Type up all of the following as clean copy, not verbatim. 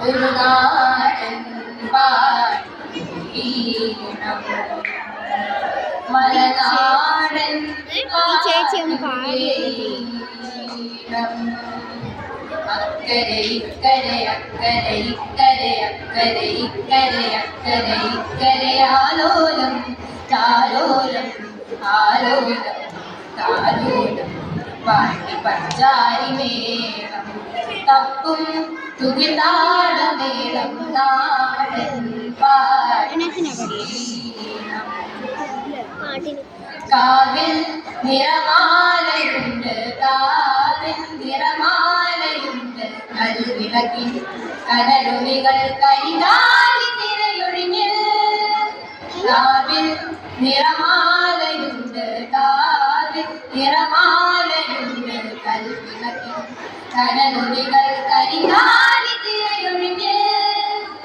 ഒരു നാടൻ പാടീണം മലനാടൻ അക്കരെ ഇക്കരെ അക്കരെ ഇക്കരെ അക്കരെ ഇക്കരെ അക്കരെ ഇക്കരെ ആലോലം താലോലം ആലോലം താലോലം പാട്ടി പഞ്ചാരി മേളം തപ്പും തുകിതാടമേളം നാടൻ പാടീണം കാവിൽ നിറമാലയുണ്ട് കാവിൽ നിറമാലയുണ്ട് കൽവിളക്കിൻ കനലുമികൾ കരിതാലി തിരയൊഴിഞ്ഞ് കാവിൽ നിറമാലയുണ്ട് കാവിൽ നിറമാലയുണ്ട് കൽവിളക്കിൻ കനലുമികൾ കരിതാലി തിരയൊഴിഞ്ഞ്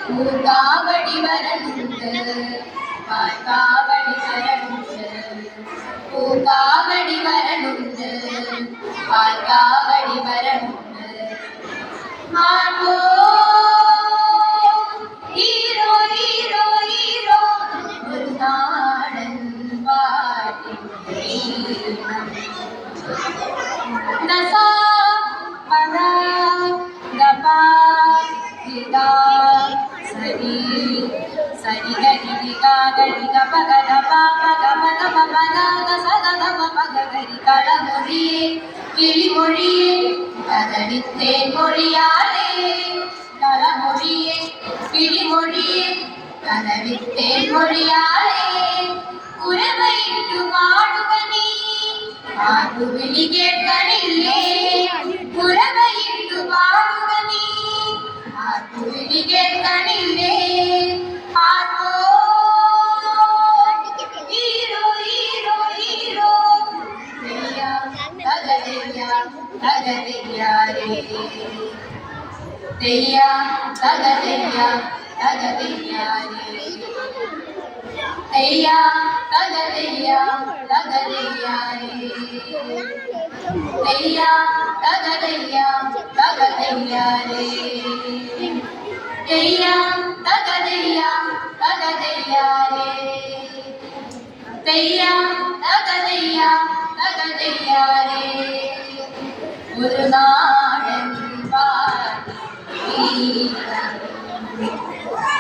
പൂങ്കാവടി വരനുണ്ട് കാവടി വരനുണ്ട് പൂങ്കാവടി വരനുണ്ട് പാൽക്കാവടി വരനുണ്ട് മാർഗോ ഹീറോ ഹീറോ ഹീറോ ഒരു നാടൻ പാട്ടിൻ ദസ പദ ഗപ ഗിഗ സരി സരി ഗരി ഗ ഗരി ഗ പ ഗ ധ പ പ ഗ പ ധ പ പ ധ ധ സ ധ ധ പ പ ഗ ഗരി കളമൊഴിയേ കിളിമൊഴിയേ കദളിത്തേൻ മൊഴിയാളേ കളമൊഴിയേ കിളിമൊഴിയേ കദളിത്തേൻ മൊഴിയാളേ കുരവയിട്ടു പാടുക നീ പാട്ടുവിളി കേൾക്കണില്ലേ കുരവയിട്ടു പാടുക നീ പാട്ടുവിളി കേൾക്കണില്ലേ ആർക്കോ ഹീറോ ഹീറോ ഹീറോ തകതയ്യാരേ തെയ്യ തകതയ്യ തകതയ്യാരേ തെയ്യ തകതയ്യ തകതയ്യാരേ തെയ്യ തകതയ്യ തകതയ്യാരേ തെയ്യ തകതയ്യ തകതയ്യാരേ തെയ്യ തകതയ്യ തകതയ്യാരേ ഒരു നാടൻ പാടീണം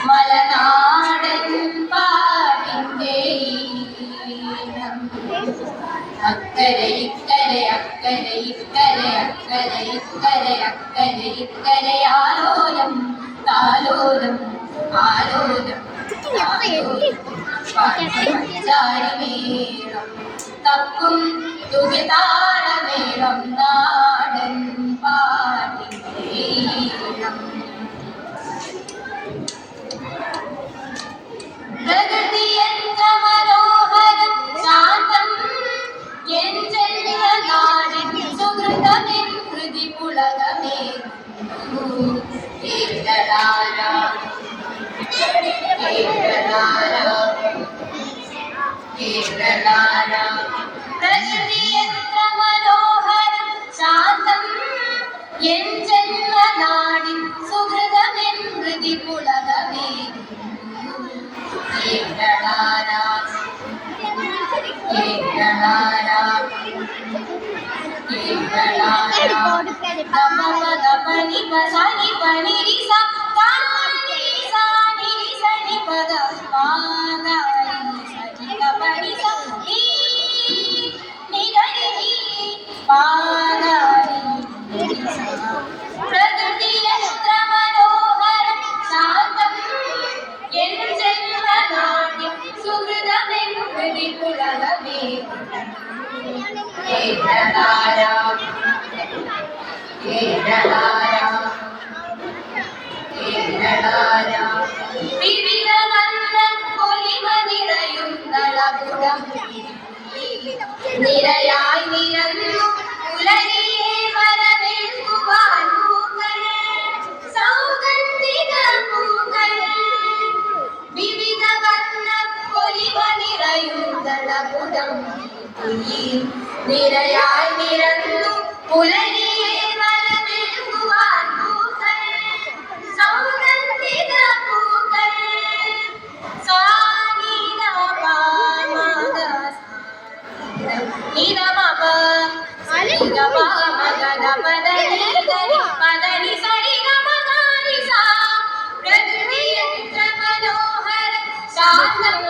മലനാടൻ പാട്ടിൻ്റെ ഈണം അക്കരെ ഇക്കരെ അക്കരെ ഇക്കരെ അക്കരെ ഇക്കരെ അക്കരെ ഇക്കരെ ആലോലം താലോലം ആലോലം പാടിമേളം തപ്പും തുകിതാളമേളം നാടൻ പാട്ടിൻ്റെ ഈണം പ്രകൃതി എത്ര മനോഹരം ശാന്തം എൻ ജന്മനാടിൻ സുഹൃതമെൻ ഹൃദി പുളകമേ കേരളാര കേരളാര കേരളാര പ്രകൃതി എത്ര മനോഹരം ശാന്തം എൻ ജന്മനാടിൻ സുഹൃതമെൻ ഹൃദി പുളകമേ കേരളാര കേരളാര കേരളാര ഗമ പദ പനി പ സനി പനി രി സ നി സ നി സ നി പദ പ ഗ രി സ നി ഗ പ നി സ നി ഗ രി നി പ ഗ രി സ പ്രകൃതി എത്ര മനോഹരം ശാന്തം എൻ ജന്മനാട്യം സുഹൃതമെൻ ഹൃദി പുളകമേ കേരളാര കേരളാര കേരളാര വിവിധ വർണ്ണ പൊലിമ നിറയുന്ന ലകുടം നിരയായി നിരന്നു പുലരിയെ വരവേൽക്കുവാൻ പൂക്കൾ സൗഗന്ധിക പൂക്കൾ വിവിധ വർണ്ണ പൊലിമ നിറയുന്ന ലകുടം നിരയായി നിരന്നു നിധമപ സരിഗമ മഗധ പദനി പദനി സരിഗമ ഗാനിസ പ്രകൃതി എത്ര മനോഹര ശാന്തം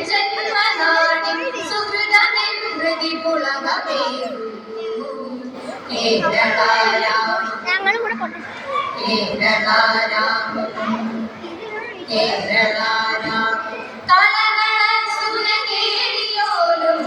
ജന്മനാടി സുഹൃതമെന്നൃതി പുളകമേരു ഞങ്ങളും കൂടെ കൊണ്ടു കലകള സുനകേളിയോലും